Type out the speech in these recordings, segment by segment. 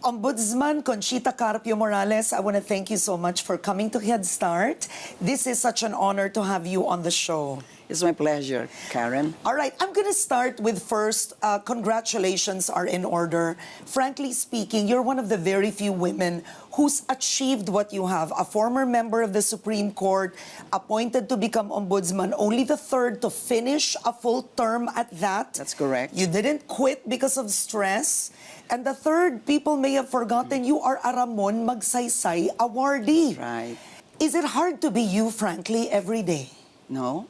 Ombudsman Conchita Carpio Morales, I want to thank you so much for coming to Head Start. This is such an honor to have you on the show. It's my pleasure, Karen. All right, I'm going to start with first, congratulations are in order. Frankly speaking, you're one of the very few women who's achieved what you have. A former member of the Supreme Court, appointed to become ombudsman, only the third to finish a full term at that. That's correct. You didn't quit because of stress. And the third, people may have forgotten, you are a Ramon Magsaysay awardee. Right. Is it hard to be you, frankly, every day? No,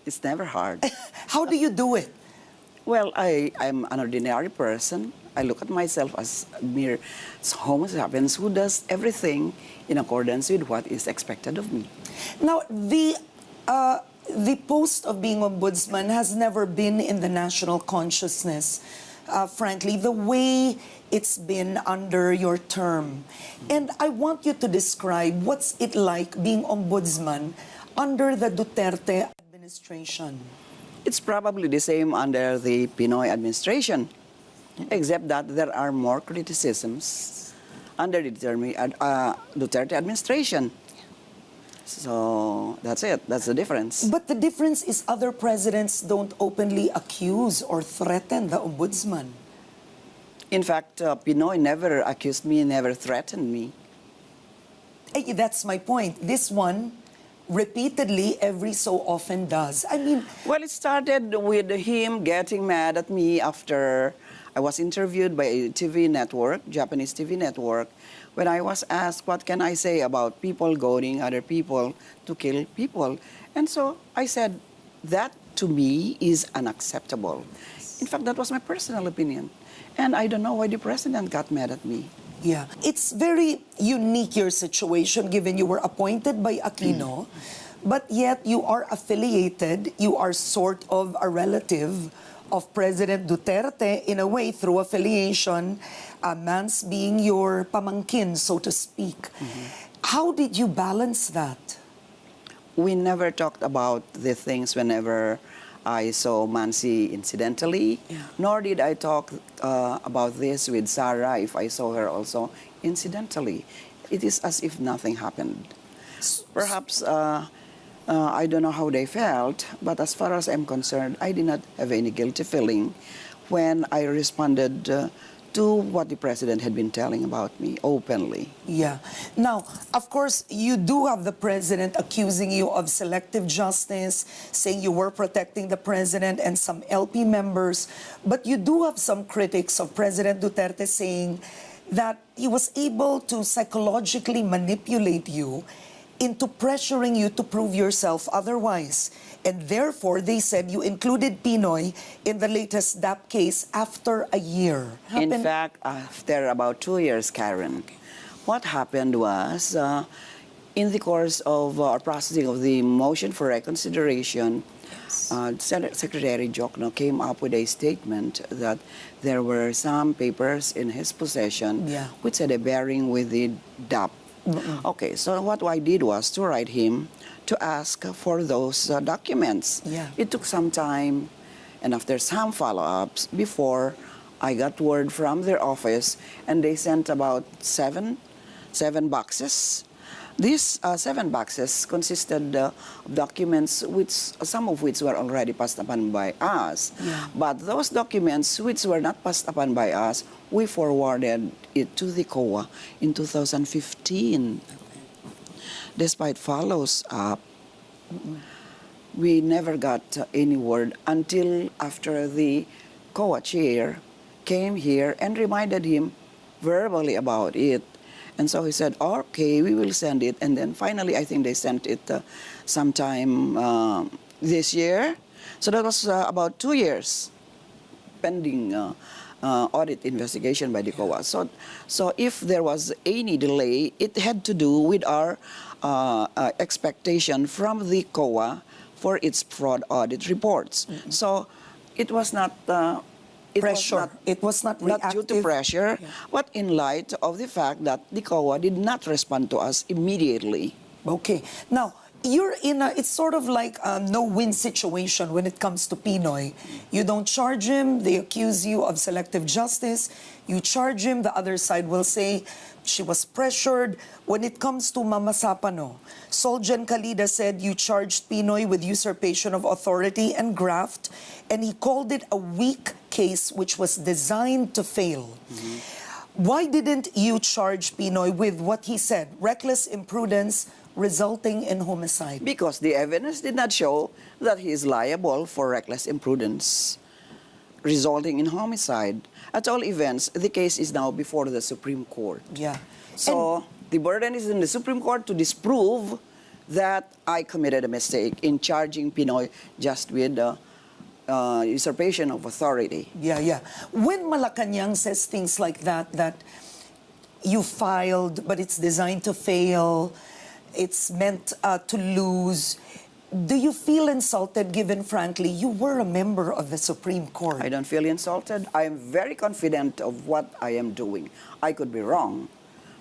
it's never hard. How do you do it? Well, I'm an ordinary person. I look at myself as a mere Homo sapiens who does everything in accordance with what is expected of me. Now, the post of being ombudsman has never been in the national consciousness, frankly, the way it's been under your term. And I want you to describe what's it like being ombudsman under the Duterte administration. It's probably the same under the Pinoy administration, except that there are more criticisms under the Duterte administration. So that's it. That's the difference. But the difference is other presidents don't openly accuse or threaten the ombudsman. In fact, Pinoy never accused me, never threatened me. That's my point. This one repeatedly every so often does. I mean... Well, it started with him getting mad at me after I was interviewed by a TV network, Japanese TV network, when I was asked, what can I say about people goading other people to kill people? And so I said, that to me is unacceptable. In fact, that was my personal opinion. And I don't know why the president got mad at me. Yeah. It's very unique, your situation, given you were appointed by Aquino, but yet you are affiliated, you are sort of a relative of President Duterte in a way through affiliation, Mance being your pamangkin, so to speak. How did you balance that? We never talked about the things whenever I saw Mansi incidentally, nor did I talk about this with Sarah if I saw her also incidentally. It is as if nothing happened. Perhaps, I don't know how they felt, but as far as I'm concerned, I did not have any guilty feeling when I responded to what the president had been telling about me openly. Yeah. Now, of course, you do have the president accusing you of selective justice, saying you were protecting the president and some LP members, but you do have some critics of President Duterte saying that he was able to psychologically manipulate you into pressuring you to prove yourself otherwise. And therefore, they said you included Pinoy in the latest DAP case after a year. In fact, after about 2 years, Karen, what happened was, in the course of our processing of the motion for reconsideration, Secretary Jokno came up with a statement that there were some papers in his possession which had a bearing with the DAP. Okay, so what I did was to write him to ask for those documents. It took some time, and after some follow-ups, before I got word from their office, and they sent about seven boxes. These 7 boxes consisted of documents which some of which were already passed upon by us. But those documents which were not passed upon by us, we forwarded it to the COA in 2015. Despite follows up, we never got any word until after the COA chair came here and reminded him verbally about it. And so he said, okay, we will send it. And then finally, I think they sent it sometime this year. So that was about 2 years pending audit investigation by the COA. So if there was any delay, it had to do with our expectation from the COA for its fraud audit reports. So it was not... It was not reactive. Not due to pressure, but in light of the fact that the COA did not respond to us immediately. Okay. Now, you're in a, it's sort of like a no-win situation when it comes to Pinoy. You don't charge him, they accuse you of selective justice. You charge him, the other side will say she was pressured. When it comes to Mama Sapano, Soljan Kalida said you charged Pinoy with usurpation of authority and graft, and he called it a weak case which was designed to fail. Why didn't you charge Pinoy with what he said, reckless imprudence resulting in homicide? Because the evidence did not show that he is liable for reckless imprudence resulting in homicide. At all events, the case is now before the Supreme Court. Yeah. So the burden is in the Supreme Court to disprove that I committed a mistake in charging Pinoy just with usurpation of authority. Yeah. When Malacanang says things like that, that you filed, but it's designed to fail, it's meant to lose, do you feel insulted given, frankly, you were a member of the Supreme Court? I don't feel insulted. I am very confident of what I am doing. I could be wrong,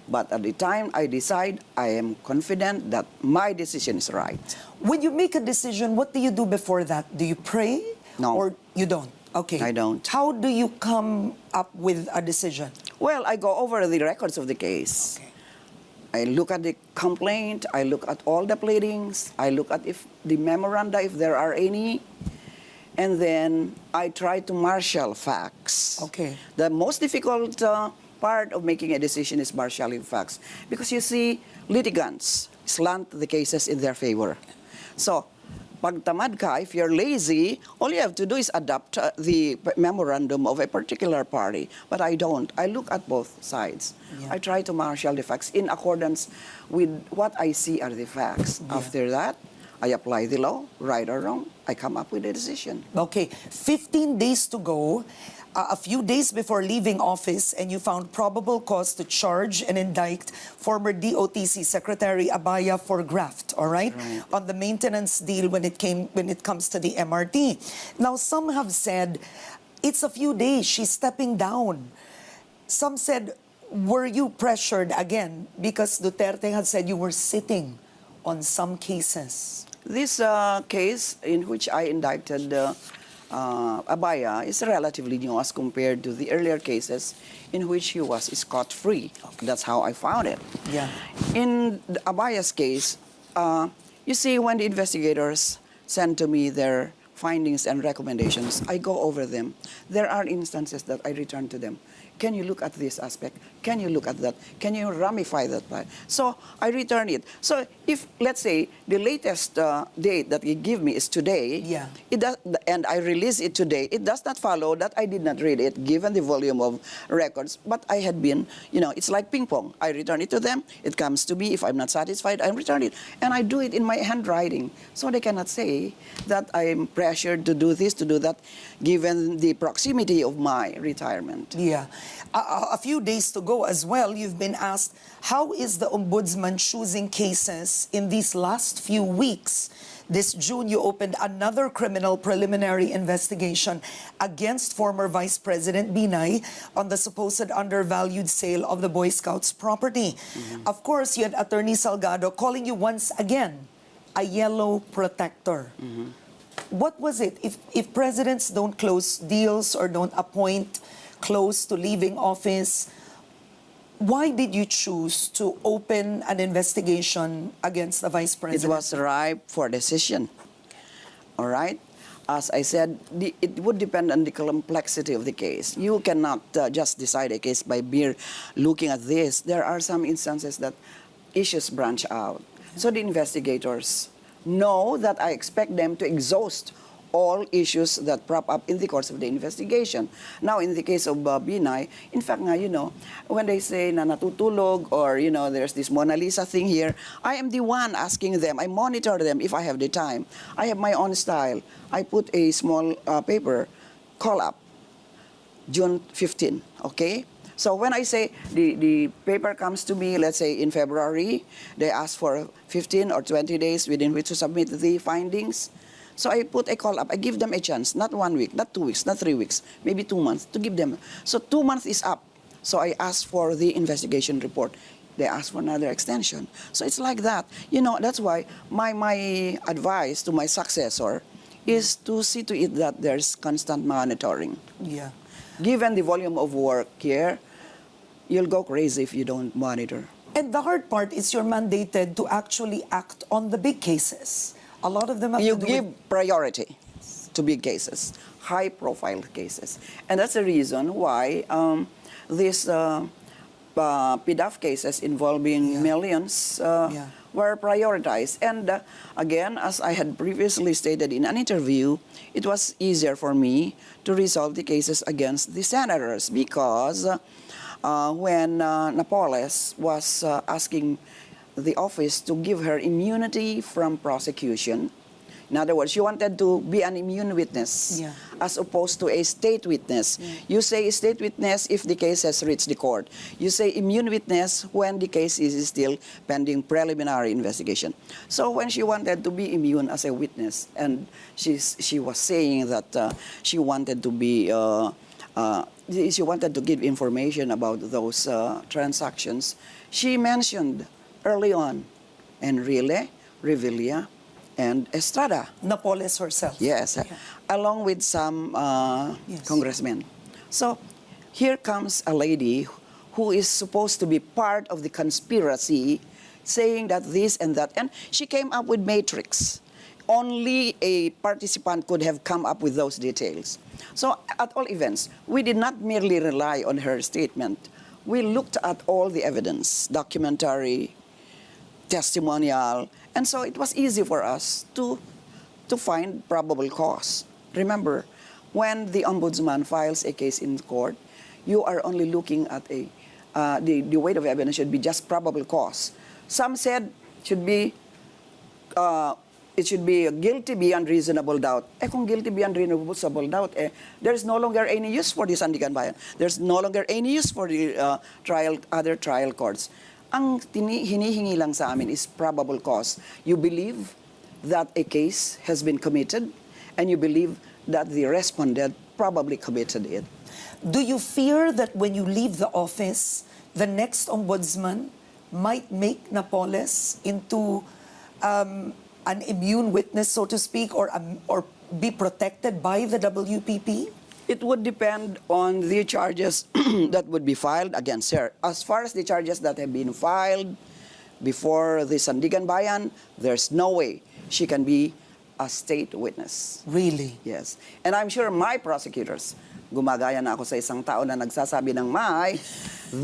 but at the time I decide, I am confident that my decision is right. When you make a decision, what do you do before that? Do you pray? No. Or you don't? Okay. I don't. How do you come up with a decision? Well, I go over the records of the case. Okay. I look at the complaint, I look at all the pleadings, I look at if the memoranda, if there are any, and then I try to marshal facts. Okay. The most difficult part of making a decision is marshalling facts, because you see, litigants slant the cases in their favor. So, pag tamad ka, if you're lazy, all you have to do is adopt the memorandum of a particular party. But I don't. I look at both sides. Yeah. I try to marshal the facts in accordance with what I see are the facts. Yeah. After that, I apply the law, right or wrong. I come up with a decision. Okay, 15 days to go, a few days before leaving office, and you found probable cause to charge and indict former DOTC Secretary Abaya for graft, all right? On the maintenance deal when it comes to the MRT. Now, some have said, it's a few days, she's stepping down. Some said, were you pressured again? Because Duterte had said you were sitting on some cases. This case in which I indicted Abaya is relatively new as compared to the earlier cases in which he was scot-free. That's how I found it. Yeah. In Abaya's case, you see, when the investigators send to me their findings and recommendations, I go over them. There are instances that I return to them. Can you look at this aspect? Can you look at that? Can you ramify that part? So I return it. So if, let's say, the latest date that you give me is today, Yeah. it does, and I release it today, it does not follow that I did not read it, given the volume of records. But I had been, it's like ping pong. I return it to them. It comes to me. If I'm not satisfied, I return it. And I do it in my handwriting. So they cannot say that I'm pressured to do this, to do that, given the proximity of my retirement. Yeah. A few days to go as well, you've been asked, how is the Ombudsman choosing cases in these last few weeks? This June, you opened another criminal preliminary investigation against former Vice President Binay on the supposed undervalued sale of the Boy Scouts property. Of course, you had Attorney Salgado calling you once again a yellow protector. What was it? If presidents don't close deals or don't appoint close to leaving office, why did you choose to open an investigation against the Vice President? It was ripe for decision. All right? As I said, it would depend on the complexity of the case. You cannot just decide a case by mere looking at this. There are some instances that issues branch out. So the investigators know that I expect them to exhaust all issues that prop up in the course of the investigation. Now, in the case of Binay, in fact, when they say na natutulog or, there's this Mona Lisa thing here, I am the one asking them. I monitor them if I have the time. I have my own style. I put a small paper, call up, June 15, okay? So when I say the paper comes to me, let's say in February, they ask for 15 or 20 days within which to submit the findings. So I put a call up. I give them a chance, not 1 week, not 2 weeks, not 3 weeks, maybe 2 months to give them. So 2 months is up. So I ask for the investigation report. They ask for another extension. So it's like that. You know, that's why my advice to my successor is to see to it that there's constant monitoring. Yeah. Given the volume of work here, you'll go crazy if you don't monitor. And the hard part is you're mandated to actually act on the big cases. A lot of them have You to do give with... priority to big cases, high-profile cases. And that's the reason why these PDAF cases involving millions were prioritized. And again, as I had previously stated in an interview, it was easier for me to resolve the cases against the senators because when Napoles was asking the office to give her immunity from prosecution, in other words, she wanted to be an immune witness as opposed to a state witness. You say state witness if the case has reached the court. You say immune witness when the case is still pending preliminary investigation. So when she wanted to be immune as a witness, and she was saying that she wanted to be, she wanted to give information about those transactions, she mentioned early on Enrile, Revilla, and Estrada. Napoles herself. Yes, along with some congressmen. So here comes a lady who is supposed to be part of the conspiracy, saying that this and that, and she came up with matrix. Only a participant could have come up with those details. So at all events, we did not merely rely on her statement. We looked at all the evidence, documentary, testimonial, and so it was easy for us to find probable cause. Remember, when the ombudsman files a case in court, you are only looking at the weight of evidence should be just probable cause. Some said it should be guilty beyond reasonable doubt. Kung guilty beyond reasonable doubt, there's no longer any use for the Sandigan Bayan. There's no longer any use for the other trial courts. Ang hinihingi lang sa amin is probable cause. You believe that a case has been committed, and you believe that the respondent probably committed it. Do you fear that when you leave the office, the next ombudsman might make Napoles into an immune witness, so to speak, or be protected by the WPP? It would depend on the charges that would be filed against her. As far as the charges that have been filed before the Sandigan Bayan, there's no way she can be a state witness. Really? Yes. And I'm sure my prosecutors, gumagaya na ako sa isang tao na nagsasabi ng maay,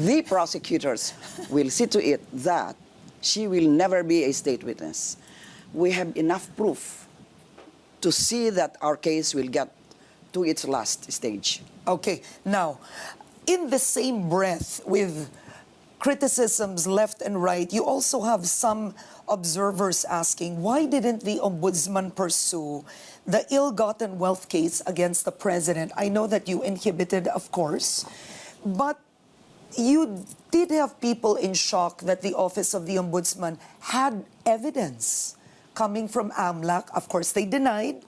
the prosecutors will see to it that she will never be a state witness. We have enough proof to see that our case will get to its last stage. Okay. Now, in the same breath with criticisms left and right, you also have some observers asking, why didn't the ombudsman pursue the ill-gotten wealth case against the president? I know that you inhibited, of course, but you did have people in shock that the office of the ombudsman had evidence coming from AMLAC. Of course, they denied,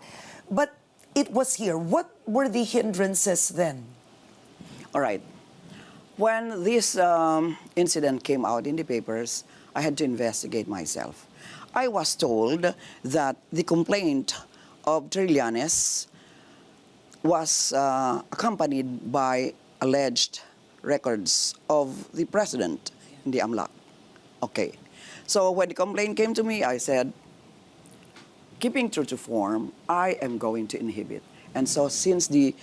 but it was here. What were the hindrances then? All right. When this incident came out in the papers, I had to investigate myself. I was told that the complaint of Trillanes was accompanied by alleged records of the president in the AMLAC. Okay. So when the complaint came to me, I said, keeping true to form, I am going to inhibit. And so since the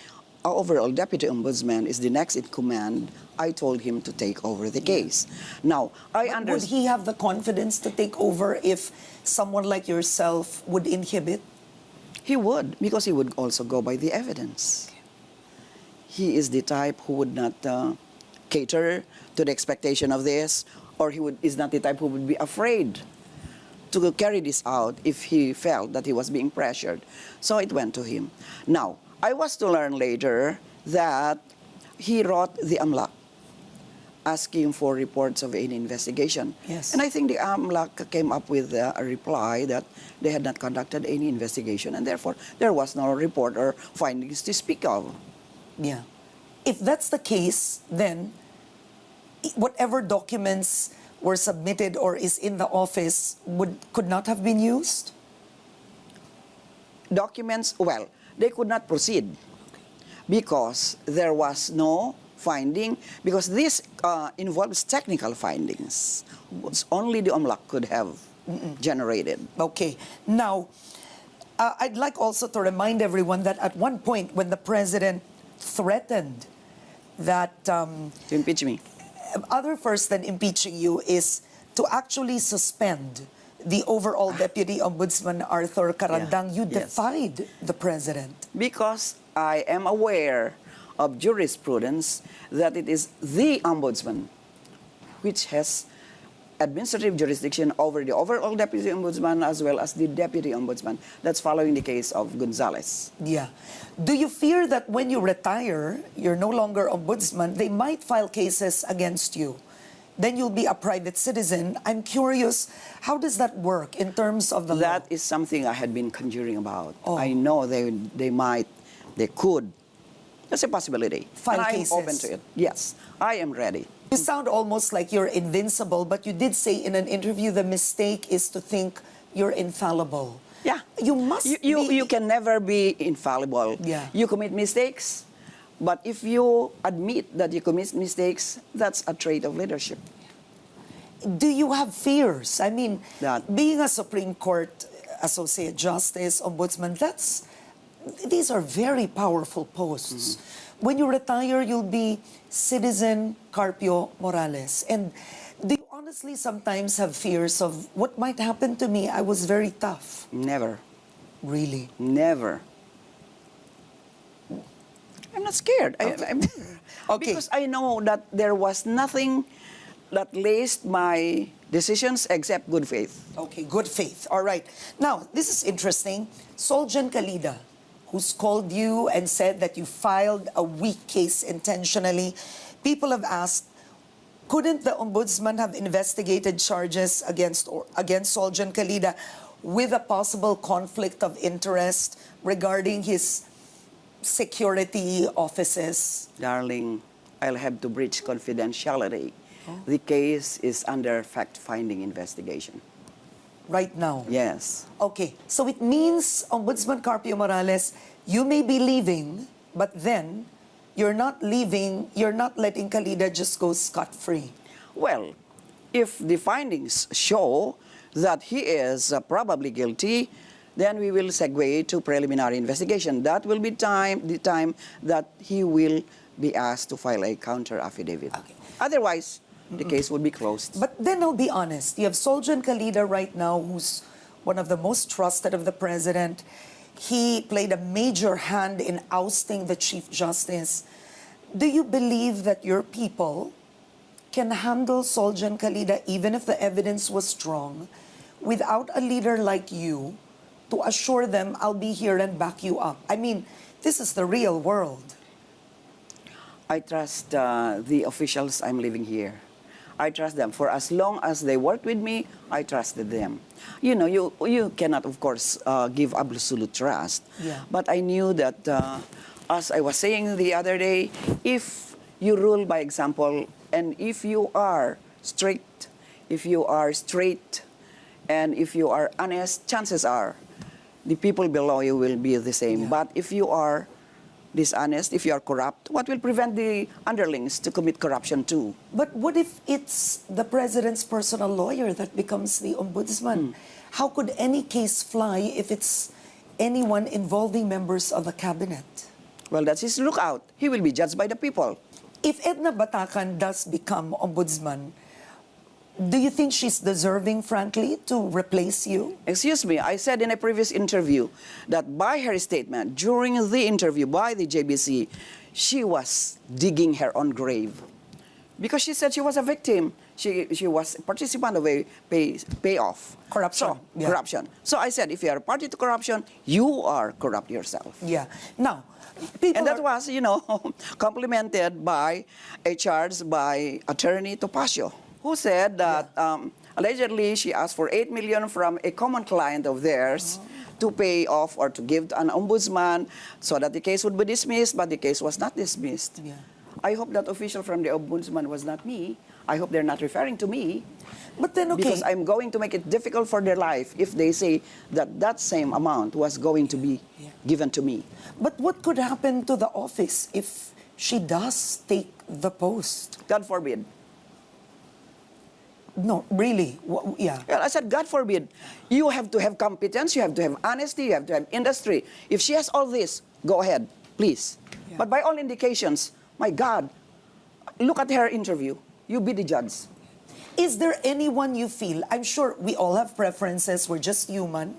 overall deputy ombudsman is the next in command, I told him to take over the case. Now, I understand. Would he have the confidence to take over if someone like yourself would inhibit? He would, because he would also go by the evidence. He is the type who would not cater to the expectation of this, or is not the type who would be afraid to carry this out if he felt that he was being pressured. So it went to him. Now, I was to learn later that he wrote the AMLAC asking for reports of any investigation. Yes. And I think the AMLAC came up with a reply that they had not conducted any investigation, and therefore there was no report or findings to speak of. Yeah. If that's the case, then whatever documents were submitted or is in the office could not have been used? Documents, well, they could not proceed because there was no finding, because this involves technical findings, which only the OMLAC could have generated. Okay. Now, I'd like also to remind everyone that at one point when the president threatened that To impeach me. other first than impeaching you is to actually suspend the overall Deputy Ombudsman Arthur Carandang. You Yes. defied the president. Because I am aware of jurisprudence that it is the ombudsman which has administrative jurisdiction over the overall deputy ombudsman as well as the deputy ombudsman. That's following the case of Gonzales. Yeah. Do you fear that when you retire, you're no longer ombudsman, they might file cases against you? Then you'll be a private citizen. I'm curious, how does that work in terms of the law? That is something I had been conjuring about. Oh. I know they could. That's a possibility. File and cases. I'm open to it. Yes, I am ready. You sound almost like you're invincible, but you did say in an interview the mistake is to think you're infallible. Yeah. You must You can never be infallible. Yeah. You commit mistakes, but if you admit that you commit mistakes, that's a trait of leadership. Do you have fears? I mean, That- being a Supreme Court Associate Justice, Ombudsman, these are very powerful posts. When you retire, you'll be Citizen Carpio Morales. And do you honestly sometimes have fears of what might happen to me? I was very tough. Never. Really? Never. I'm not scared. Okay. Because I know that there was nothing that laced my decisions except good faith. Okay, good faith. All right. Now, this is interesting. Soljan Kalida, who's called you and said that you filed a weak case intentionally. People have asked, couldn't the ombudsman have investigated charges against Soljan Kalida with a possible conflict of interest regarding his security offices? Darling, I'll have to breach confidentiality. The case is under fact-finding investigation. Right now? Yes. Okay, so it means, Ombudsman Carpio Morales, you may be leaving, but then you're not leaving, you're not letting Kalida just go scot-free. Well, if the findings show that he is probably guilty, then we will segue to preliminary investigation. That will be the time that he will be asked to file a counter affidavit. Okay. Otherwise, the case would be closed. But then I'll be honest, you have Soljan Kalida right now, who's one of the most trusted of the president. He played a major hand in ousting the Chief Justice. Do you believe that your people can handle Soljan Kalida, even if the evidence was strong, without a leader like you to assure them, I'll be here and back you up? I mean, this is the real world. I trust the officials I'm leaving here. I trust them. For as long as they worked with me, I trusted them. You know, you cannot, of course, give absolute trust. Yeah. But I knew that, as I was saying the other day, if you rule by example, and if you are strict, if you are straight, and if you are honest, chances are the people below you will be the same. Yeah. But if you are dishonest, if you are corrupt, what will prevent the underlings to commit corruption too? But what if it's the president's personal lawyer that becomes the ombudsman? How could any case fly if it's anyone involving members of the cabinet? Well, that's his lookout. He will be judged by the people. If Edna Batacan does become ombudsman, do you think she's deserving, frankly, to replace you? Excuse me, I said in a previous interview that by her statement, during the interview by the JBC, she was digging her own grave. Because she said she was a victim. She was a participant of a payoff. Corruption. So, Yeah. corruption. So I said, if you are a party to corruption, you are corrupt yourself. Yeah. Now, people And that are- was, complemented by a charge by Attorney Topacio, who said that allegedly she asked for 8 million from a common client of theirs to pay off or to give to an ombudsman so that the case would be dismissed, but the case was not dismissed. Yeah. I hope that official from the ombudsman was not me. I hope they're not referring to me. But then, okay. Because I'm going to make it difficult for their life if they say that that same amount was going to be given to me. But what could happen to the office if she does take the post? God forbid. No, really, yeah. Well, I said, God forbid. You have to have competence, you have to have honesty, you have to have industry. If she has all this, go ahead, please. Yeah. But by all indications, my God, look at her interview. You be the judge. Is there anyone you feel, I'm sure we all have preferences, we're just human.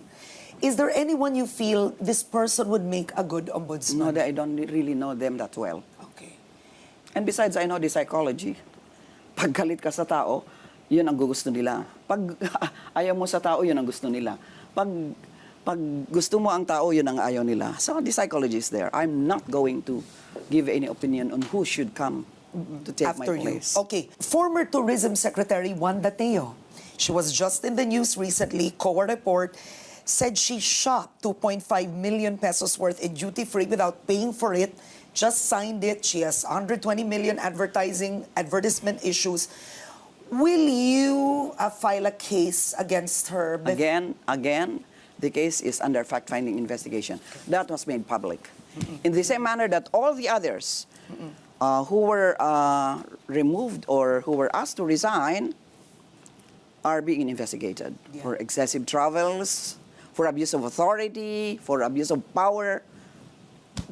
Is there anyone you feel this person would make a good ombudsman? No, I don't really know them that well. Okay. And besides, I know the psychology. Pag galit ka sa tao, yun ang gusto nila. Pag ayaw mo sa tao, yun ang gusto nila. Pag gusto mo ang tao, yun ang ayaw nila. So the psychology is there. I'm not going to give any opinion on who should come to take After my place. you. Okay. Former Tourism Secretary Wanda Teo, she was just in the news recently. COA report said she shopped 2.5 million pesos worth in duty-free without paying for it. Just signed it. She has 120 million advertisement issues. Will you file a case against her? Again, the case is under fact-finding investigation. That was made public. In the same manner that all the others who were removed or who were asked to resign are being investigated for excessive travels, for abuse of authority, for abuse of power.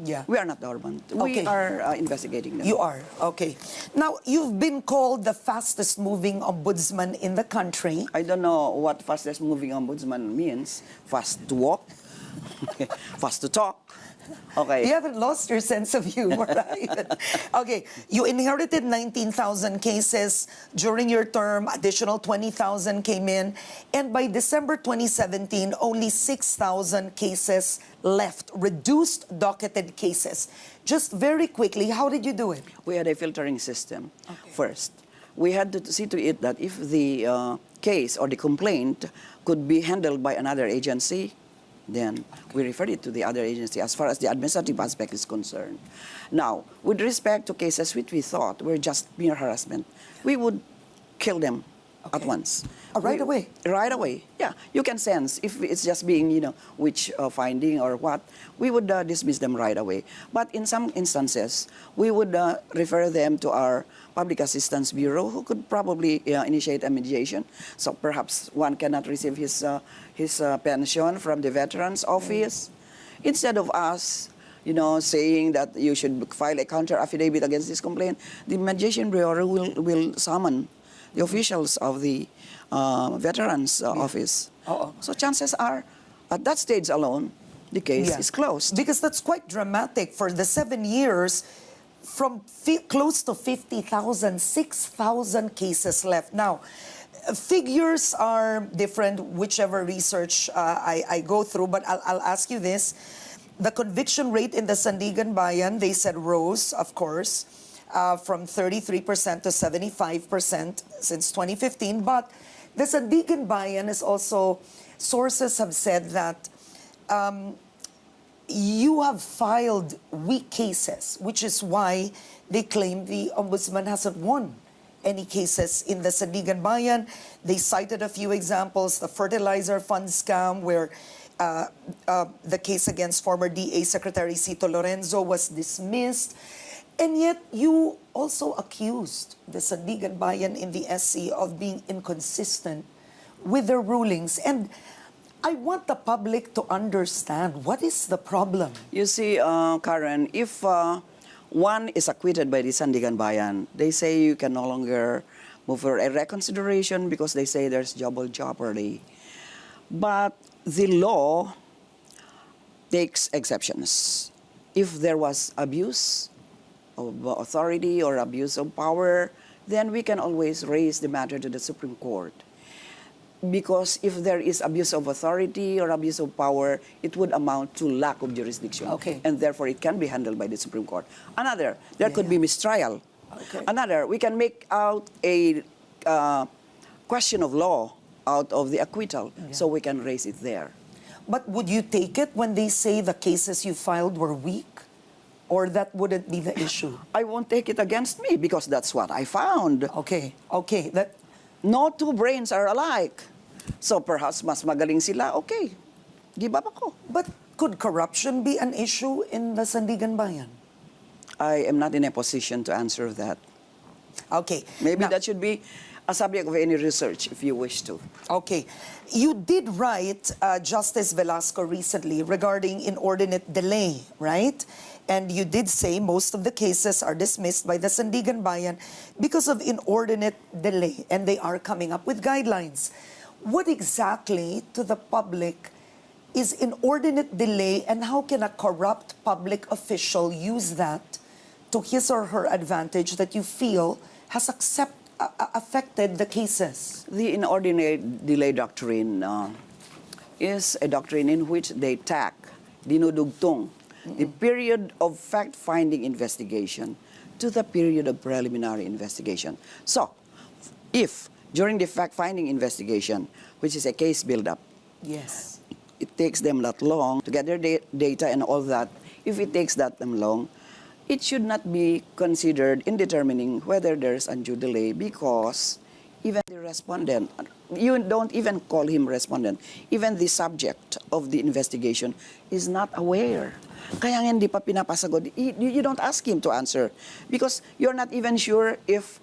Yeah. We are not dormant. Okay. We are investigating them. You are, okay. Now, you've been called the fastest moving ombudsman in the country. I don't know what fastest moving ombudsman means. Fast to walk, fast to talk. Okay. You haven't lost your sense of humor, right? Okay, you inherited 19,000 cases during your term, additional 20,000 came in, and by December 2017, only 6,000 cases left, reduced docketed cases. Just very quickly, how did you do it? We had a filtering system first. We had to see to it that if the case or the complaint could be handled by another agency, then we refer it to the other agency as far as the administrative aspect is concerned. Now, with respect to cases which we thought were just mere harassment, we would kill them at once. Right away? Right away, yeah. You can sense if it's just being, witch finding or what, we would dismiss them right away. But in some instances, we would refer them to our Public Assistance Bureau, who could probably initiate a mediation. So perhaps one cannot receive his pension from the Veterans Office. Instead of us, saying that you should file a counter affidavit against this complaint, the Mediation Bureau will summon the officials of the Veterans Office. So chances are, at that stage alone, the case is closed. Because that's quite dramatic. For the 7 years, from close to 50,000, 6,000 cases left. Now, figures are different, whichever research I go through, but I'll ask you this. The conviction rate in the Sandigan Bayan, they said rose, of course, from 33% to 75% since 2015. But the Sandigan Bayan is also, sources have said that you have filed weak cases, which is why they claim the ombudsman hasn't won any cases in the Sandigan Bayan. They cited a few examples, the fertilizer fund scam, where the case against former DA Secretary Cito Lorenzo was dismissed. And yet, you also accused the Sandigan Bayan in the SC of being inconsistent with their rulings. And I want the public to understand, what is the problem? You see, Karen, if one is acquitted by the Sandigan Bayan, they say you can no longer move for a reconsideration because they say there's double jeopardy. But the law takes exceptions. If there was abuse of authority or abuse of power, then we can always raise the matter to the Supreme Court. Because if there is abuse of authority or abuse of power, it would amount to lack of jurisdiction. And therefore, it can be handled by the Supreme Court. Another, there could be mistrial. Another, we can make out a question of law out of the acquittal, so we can raise it there. But would you take it when they say the cases you filed were weak? Or that wouldn't be the issue? I won't take it against me because that's what I found. Okay. No two brains are alike. So perhaps mas magaling sila, okay, give up ako. But could corruption be an issue in the Sandigan Bayan? I am not in a position to answer that. Okay. Maybe Now, that should be a subject of any research if you wish to. Okay. You did write Justice Velasco recently regarding inordinate delay, right? And you did say most of the cases are dismissed by the Sandigan Bayan because of inordinate delay, and they are coming up with guidelines. What exactly, to the public, is inordinate delay, and how can a corrupt public official use that to his or her advantage that you feel has affected the cases? The inordinate delay doctrine is a doctrine in which they tack, dinudugtong, the period of fact-finding investigation to the period of preliminary investigation. So, if during the fact-finding investigation, which is a case build-up, Yes. it takes them that long to get their data and all that, if it takes that long, it should not be considered in determining whether there's undue delay because even the respondent, you don't even call him respondent, even the subject of the investigation is not aware. Kaya nga hindi pa pinapasagod. You don't ask him to answer because you're not even sure if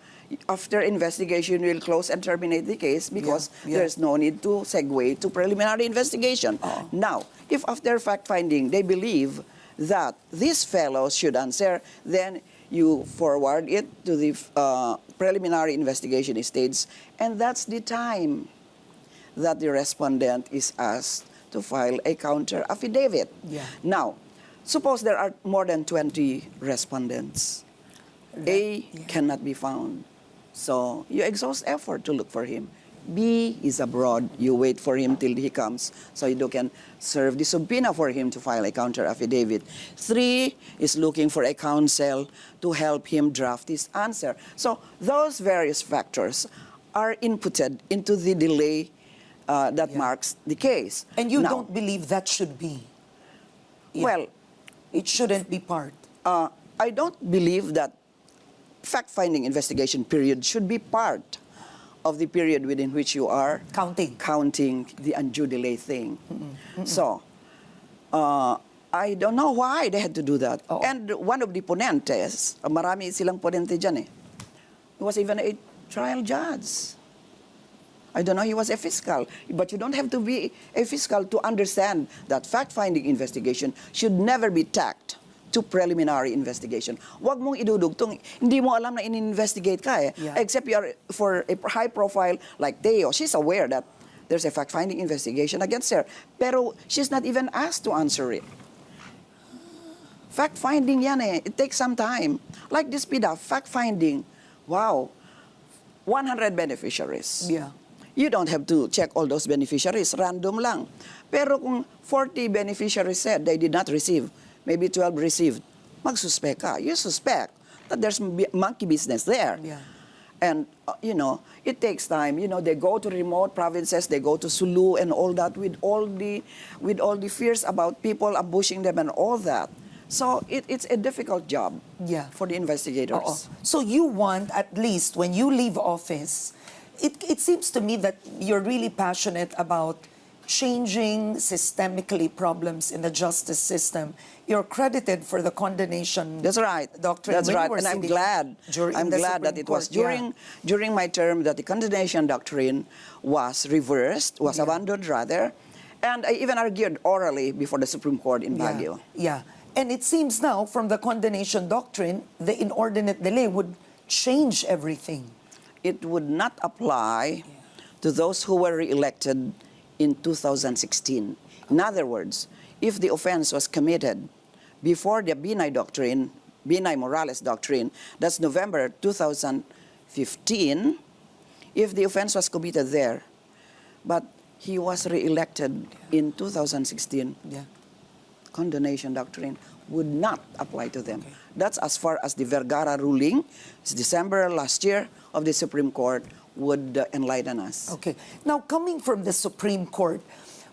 after investigation will close and terminate the case because there's no need to segue to preliminary investigation. Now, if after fact-finding they believe that these fellows should answer, then you forward it to the preliminary investigation stage, and that's the time that the respondent is asked to file a counter affidavit. Yeah. Now, suppose there are more than 20 respondents. A cannot be found. So you exhaust effort to look for him. B is abroad. You wait for him till he comes so you can serve the subpoena for him to file a counter affidavit. 3 is looking for a counsel to help him draft his answer. So those various factors are inputted into the delay that marks the case. And you now, don't believe that should be? Well, it shouldn't be part. I don't believe that fact-finding investigation period should be part of the period within which you are counting the undue delay thing. So, I don't know why they had to do that. And one of the ponentes, marami silang ponente dyan eh, he was even a trial judge. I don't know, he was a fiscal. But you don't have to be a fiscal to understand that fact-finding investigation should never be tacked to preliminary investigation. Huwag mong idudugtong, hindi mo alam na in-investigate ka eh. Except you are for a high profile like Teo, she's aware that there's a fact-finding investigation against her. Pero she's not even asked to answer it. Fact-finding yan eh, it takes some time. Like this PDA, fact-finding, wow, 100 beneficiaries. Yeah. You don't have to check all those beneficiaries, random lang. Pero kung 40 beneficiaries said they did not receive, maybe 12 received, magsuspect ka. You suspect that there's monkey business there. Yeah. And, you know, it takes time. You know, they go to remote provinces, they go to Sulu and all that with all the fears about people ambushing them and all that. So it's a difficult job for the investigators. So you want, at least when you leave office, it seems to me that you're really passionate about changing systemically problems in the justice system. You're credited for the condemnation. That's right. Doctrine. That's right. And I'm glad. I'm glad that it was during my term that the condemnation doctrine was reversed, was abandoned rather, and I even argued orally before the Supreme Court in Baguio. Yeah. And it seems now from the condemnation doctrine, the inordinate delay would change everything. It would not apply to those who were re-elected in 2016. In other words, if the offense was committed before the Binay doctrine, Binay Morales doctrine, that's November 2015, if the offense was committed there, but he was re-elected in 2016, condemnation doctrine would not apply to them. That's as far as the Vergara ruling, it's December last year, of the Supreme Court would enlighten us. Okay. Now, coming from the Supreme Court,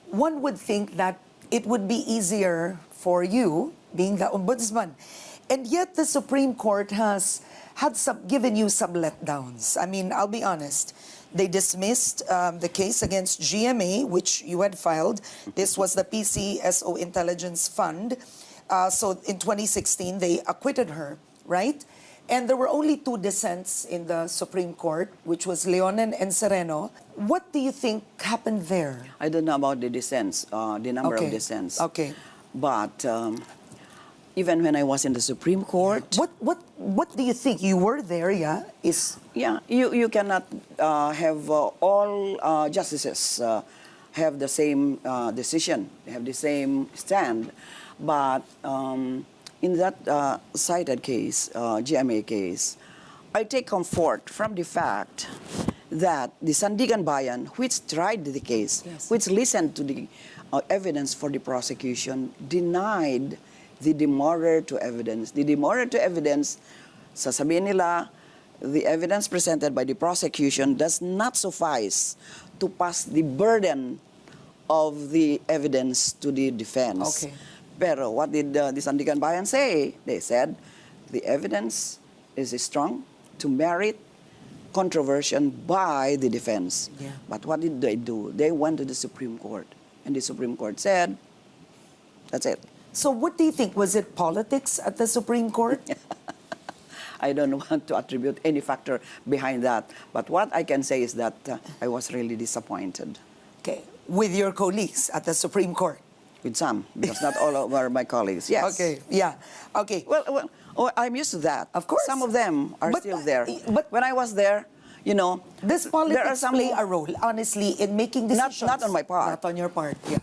one would think that it would be easier for you, being the ombudsman, And yet the Supreme Court has given you some letdowns. I mean, I'll be honest. They dismissed the case against GMA, which you had filed. This was the PCSO Intelligence Fund. So in 2016, they acquitted her, right? And there were only 2 dissents in the Supreme Court, which was Leonen and Sereno. What do you think happened there? I don't know about the dissents, the number of dissents. Okay. But even when I was in the Supreme Court, What do you think? You were there, yeah? yeah, you cannot have all justices have the same decision, have the same stand. But in that cited case, GMA case, I take comfort from the fact that the Sandigan Bayan, which tried the case, Yes. which listened to the evidence for the prosecution, denied the demurrer to evidence. The demurrer to evidence, sasabihin nila, the evidence presented by the prosecution does not suffice to pass the burden of the evidence to the defense. Okay. Pero what did the Sandigan Bayan say? They said the evidence is strong to merit controversion by the defense. Yeah. But what did they do? They went to the Supreme Court. And the Supreme Court said, that's it. So what do you think? Was it politics at the Supreme Court? I don't want to attribute any factor behind that. But what I can say is that I was really disappointed. Okay. With your colleagues at the Supreme Court? With some, because not all were my colleagues. Yes. Okay, yeah. Okay. Well, I'm used to that. Of course. Some of them are But, still there. but- when I was there, you know, Does there are politics some play a role, honestly, in making decisions? Not on my part. Not on your part, yeah.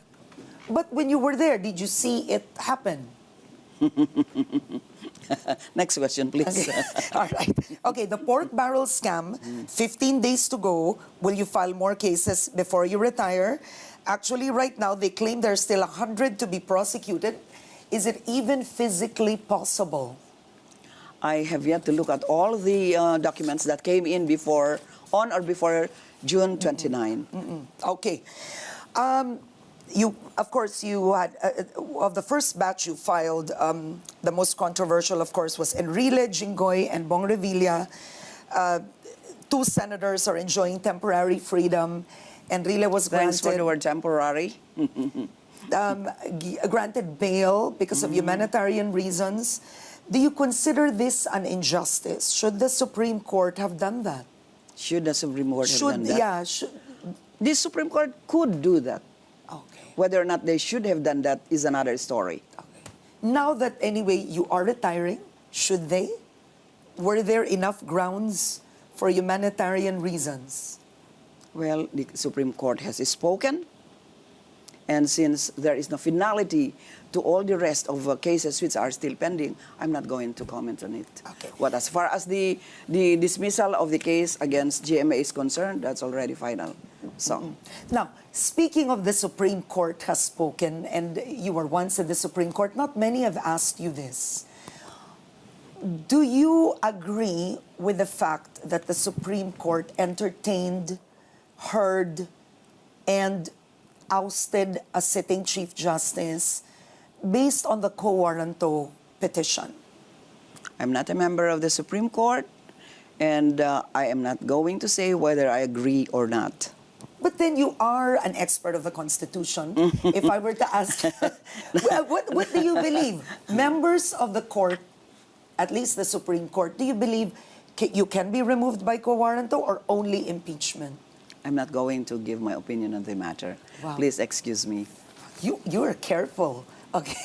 But when you were there, did you see it happen? Next question, please. Okay. All right. Okay, the pork barrel scam, 15 days to go. Will you file more cases before you retire? Actually, right now, they claim there's still 100 to be prosecuted. Is it even physically possible? I have yet to look at all the documents that came in on or before June 29. Okay. Of course, you had, of the first batch you filed, the most controversial, of course, was Enrile, Jinggoy, and Bong Revilla. 2 senators are enjoying temporary freedom. Enrile was Thanks for the granted, word temporary. granted bail because of humanitarian reasons. Do you consider this an injustice? Should the Supreme Court have done that? Should the Supreme Court have done that? Yeah, The Supreme Court could do that. okay. Whether or not they should have done that is another story. Okay. Now that anyway you are retiring, should they? Were there enough grounds for humanitarian reasons? Well, the Supreme Court has spoken, and since there is no finality to all the rest of cases which are still pending, I'm not going to comment on it. Okay. But as far as the dismissal of the case against GMA is concerned, that's already final. So, Now, speaking of the Supreme Court has spoken, and you were once in the Supreme Court, not many have asked you this. Do you agree with the fact that the Supreme Court entertained, heard, and ousted a sitting Chief Justice based on the quo warranto petition? I'm not a member of the Supreme Court, and I am not going to say whether I agree or not. But then you are an expert of the Constitution. If I were to ask, what do you believe? Members of the court, at least the Supreme Court, do you believe you can be removed by quo warranto or only impeachment? I'm not going to give my opinion on the matter. Wow. Please excuse me. You are careful. Okay.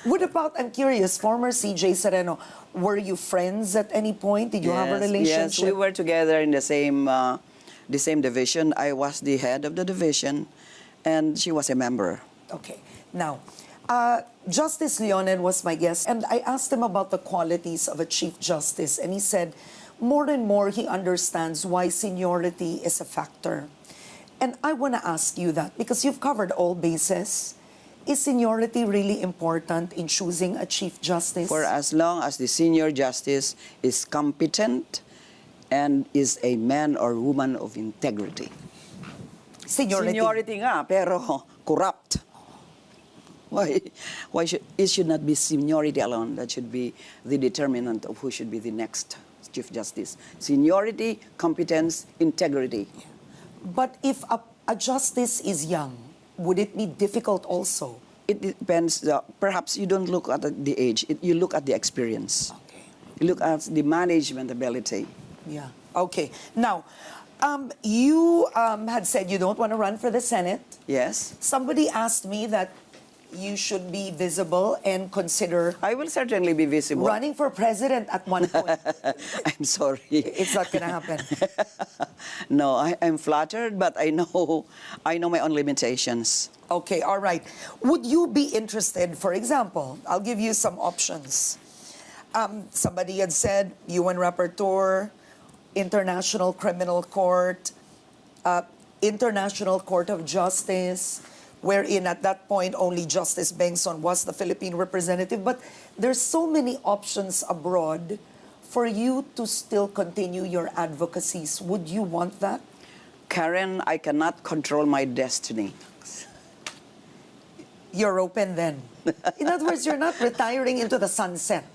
What about, I'm curious, former CJ Sereno, were you friends at any point? Did you have a relationship? Yes, we were together in the same division. I was the head of the division, and she was a member. Okay. Now, Justice Leonen was my guest, and I asked him about the qualities of a Chief Justice, and he said more and more he understands why seniority is a factor. And I want to ask you that, because you've covered all bases. Is seniority really important in choosing a Chief Justice? For as long as the senior justice is competent and is a man or woman of integrity. Seniority. Seniority nga, pero corrupt. It should not be seniority alone. That should be the determinant of who should be the next Chief Justice. Seniority, competence, integrity. But if a justice is young, would it be difficult also? It depends. Perhaps you don't look at the age. You look at the experience. Okay. You look at the management ability. Yeah. Okay. Now, you had said you don't want to run for the Senate. Yes. Somebody asked me that you should be visible and consider I will certainly be visible. running for president at one point. I'm sorry. It's not going to happen. No, I'm flattered, but I know my own limitations. Okay, all right. Would you be interested, for example, I'll give you some options. Somebody had said UN Rapporteur, International Criminal Court, International Court of Justice, wherein at that point only Justice Bengson was the Philippine representative. But there's so many options abroad for you to still continue your advocacies. Would you want that? Karen, I cannot control my destiny. You're open then. In other words, you're not retiring into the sunset.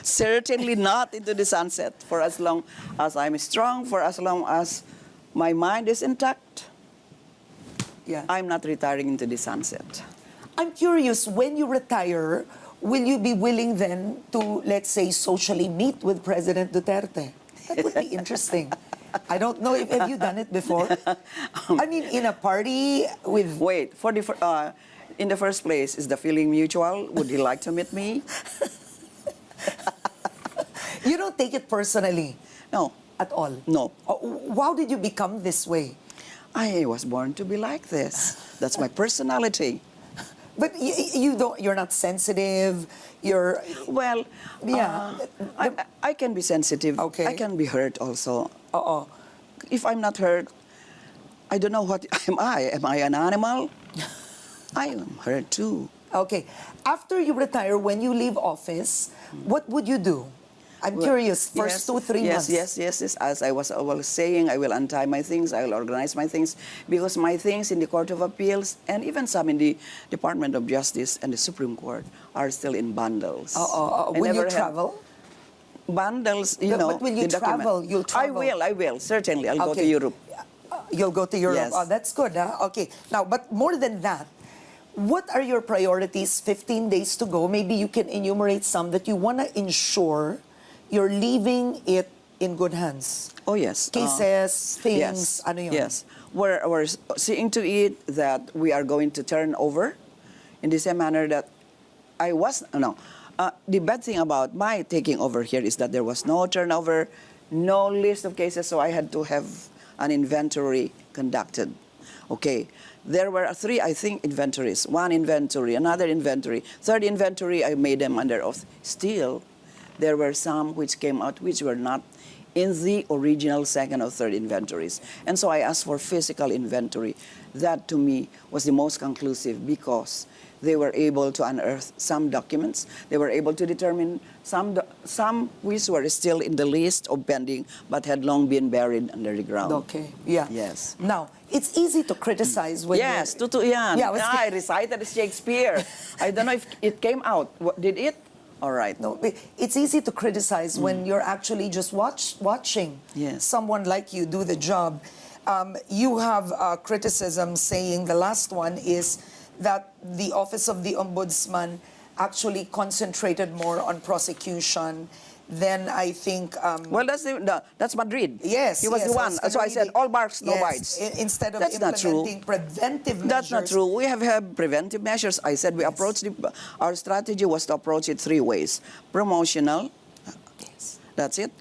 Certainly not into the sunset. For as long as I'm strong, for as long as my mind is intact, Yeah. I'm not retiring into the sunset. I'm curious, when you retire, will you be willing then to, let's say, socially meet with President Duterte? That would be interesting. I don't know if have you done it before? I mean, in a party with... Wait, in the first place, is the feeling mutual? Would he like to meet me? You don't take it personally No, at all? no. How did you become this way? I was born to be like this. That's my personality. But you're not sensitive, you're... Well, Yeah. I can be sensitive. Okay. I can be hurt also. Uh-oh. If I'm not hurt, I don't know what am I. Am I an animal? I am hurt too. Okay. After you retire, when you leave office, what would you do? I'm curious, first 2-3 months. Yes. As I was saying, I will untie my things, I will organize my things, because my things in the Court of Appeals and even some in the Department of Justice and the Supreme Court are still in bundles. Will you travel? Bundles, But will you travel? You'll travel? I will, certainly. I'll go to Europe. You'll go to Europe. Yes. Oh, that's good. Huh? Okay. Now, but more than that, what are your priorities? 15 days to go. Maybe you can enumerate some that you want to ensure you're leaving it in good hands. Oh, yes. Cases, things, Yes. ano yun? Yes. We're seeing to it that we are going to turn over in the same manner that I was, the bad thing about my taking over here is that there was no turnover, no list of cases, so I had to have an inventory conducted. Okay. There were 3, I think, inventories. 1 inventory, another inventory, 3rd inventory, I made them under oath. Still, there were some which came out which were not in the original 2nd or 3rd inventories. And so I asked for physical inventory. That, to me, was the most conclusive because they were able to unearth some documents. They were able to determine some which were still in the list of pending but had long been buried under the ground. Okay. Yeah. Yes. Now, it's easy to criticize when Yes, you're... totoo yan. Yeah, I recited Shakespeare. I don't know if it came out. Did it? All right. No, it's easy to criticize when you're actually just watching Yes. someone like you do the job. You have criticism saying the last one is that the Office of the Ombudsman actually concentrated more on prosecution than I think... Well, that's Madrid. Yes, He was yes, the one. So I said, all barks, no yes, bites. Instead of That's not true. implementing preventive measures. That's not true. We have preventive measures. I said we approached our strategy was to approach it 3 ways. Promotional, Yes. that's it.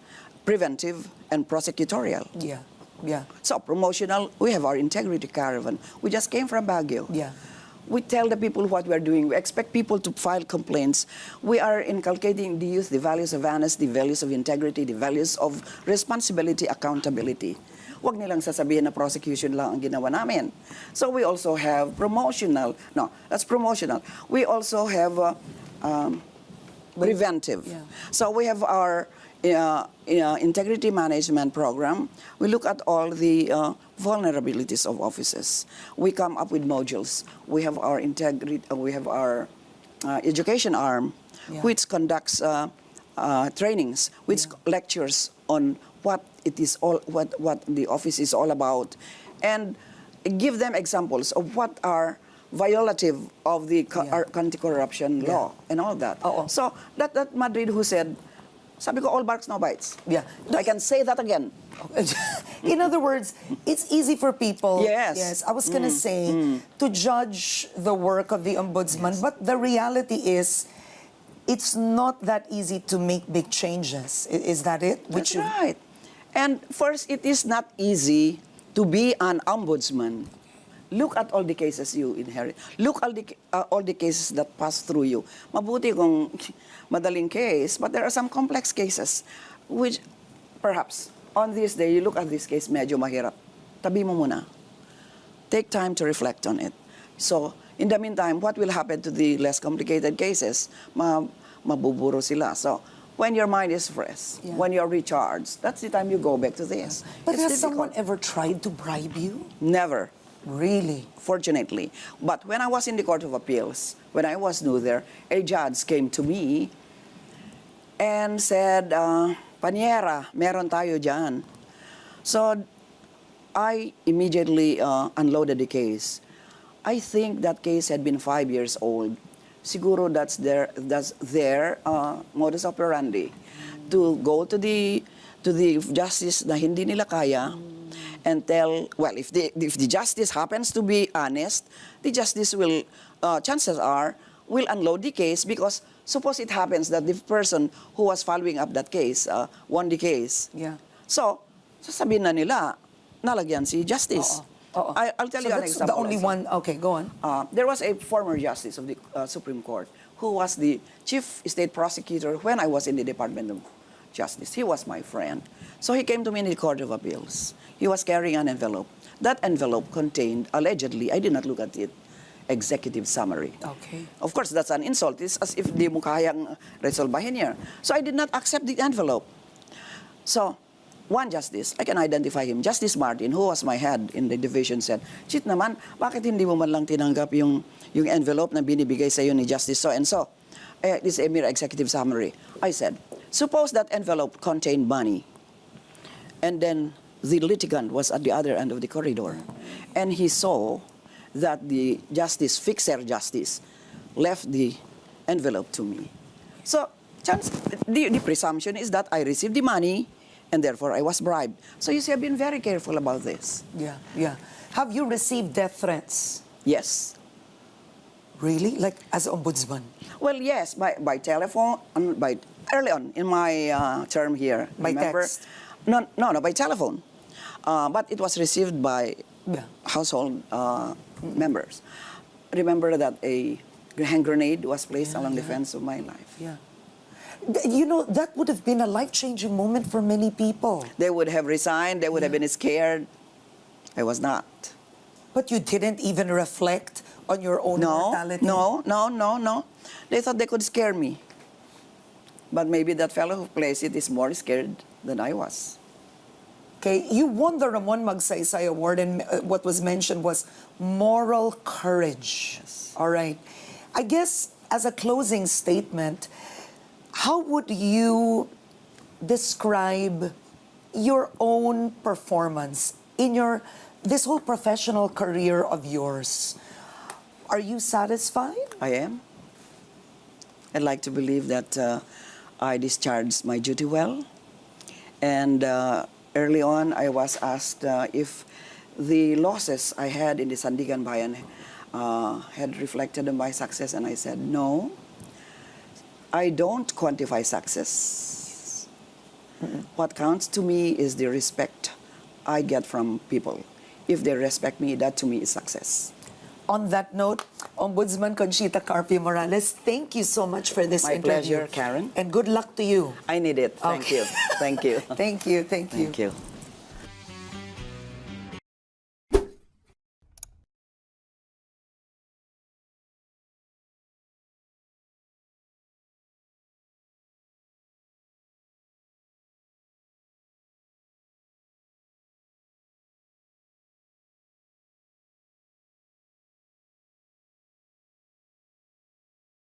Preventive and prosecutorial. Yeah, yeah, So promotional, we have our integrity caravan. We just came from Baguio. yeah. We tell the people what we're doing. We expect people to file complaints. We are inculcating the youth the values of honesty, the values of integrity, the values of responsibility, accountability. Huwag nilang sasabihin na prosecution lang ang ginawa namin. So we also have promotional. No, that's promotional. We also have preventive. Yeah. So we have our integrity management program, we look at all the vulnerabilities of offices. We come up with modules. We have our education arm, Yeah. which conducts trainings, which lectures on what it is all, what the office is all about, and give them examples of what are violative of the anti-corruption law and all that. So that Madrid who said, sabi ko, all barks, no bites. Yeah. I can say that again. In other words, it's easy for people. Yes. I was gonna say to judge the work of the ombudsman, but the reality is, it's not that easy to make big changes. Is that it? That's right. And first, it is not easy to be an ombudsman. Look at all the cases you inherit. Look at all the cases that pass through you. Mabuti kung madaling case, but there are some complex cases which perhaps on this day, you look at this case, medyo mahirap. Tabi mo muna. Take time to reflect on it. So, in the meantime, what will happen to the less complicated cases? Mabuburo sila. So, when your mind is fresh, when you're recharged, that's the time you go back to this. But It's has difficult. someone ever tried to bribe you? Never. Really? Fortunately. But when I was in the Court of Appeals, when I was new there, a judge came to me and said, Paniera, meron tayo dyan. So I immediately unloaded the case. I think that case had been 5 years old. Siguro that's their modus operandi, to go to the justice na hindi nila kaya, and tell, well, if the justice happens to be honest, the justice will, chances are, will unload the case, because suppose it happens that the person who was following up that case won the case. Yeah. So, sasabihin na nila, nalagyan si justice. I'll tell you an that's example. the only also. one. Okay, go on. There was a former justice of the Supreme Court who was the chief state prosecutor when I was in the Department of Justice. He was my friend. So he came to me in the Court of Appeals. He was carrying an envelope. That envelope contained, allegedly, I did not look at it, executive summary. Okay. Of course, that's an insult. It's as if di mo kayang resolbahin here. So I did not accept the envelope. So, one justice, I can identify him, Justice Martin, who was my head in the division, said, Chit naman, bakit hindi mo man lang tinanggap yung envelope na binibigay sa iyo ni Justice so-and-so? This is a mere executive summary. I said, suppose that envelope contained money, and then the litigant was at the other end of the corridor, and he saw that the justice, fixer justice, left the envelope to me. So, the presumption is that I received the money, and therefore I was bribed. So you see, I've been very careful about this. Yeah. Have you received death threats? Yes. Really? Like as ombudsman? Well, yes, by telephone, early on in my term here. By remember? text? No, by telephone. But it was received by household members. Remember that a hand grenade was placed along the fence of my life. Yeah. You know, that would have been a life-changing moment for many people. They would have resigned, they would have been scared. I was not. But you didn't even reflect on your own mortality? No. They thought they could scare me. But maybe that fellow who placed it is more scared than I was. Okay, you won the Ramon Magsaysay Award, and what was mentioned was moral courage. Yes. All right. I guess as a closing statement, how would you describe your own performance in this whole professional career of yours? Are you satisfied? I am. I'd like to believe that I discharged my duty well. And early on, I was asked if the losses I had in the Sandigan Bayan had reflected on my success, and I said, no. I don't quantify success. What counts to me is the respect I get from people. If they respect me, that to me is success. On that note, Ombudsman Conchita Carpio Morales, thank you so much for this interview. My pleasure, Karen. And good luck to you. I need it. Thank you. Thank you. Thank you. Thank you.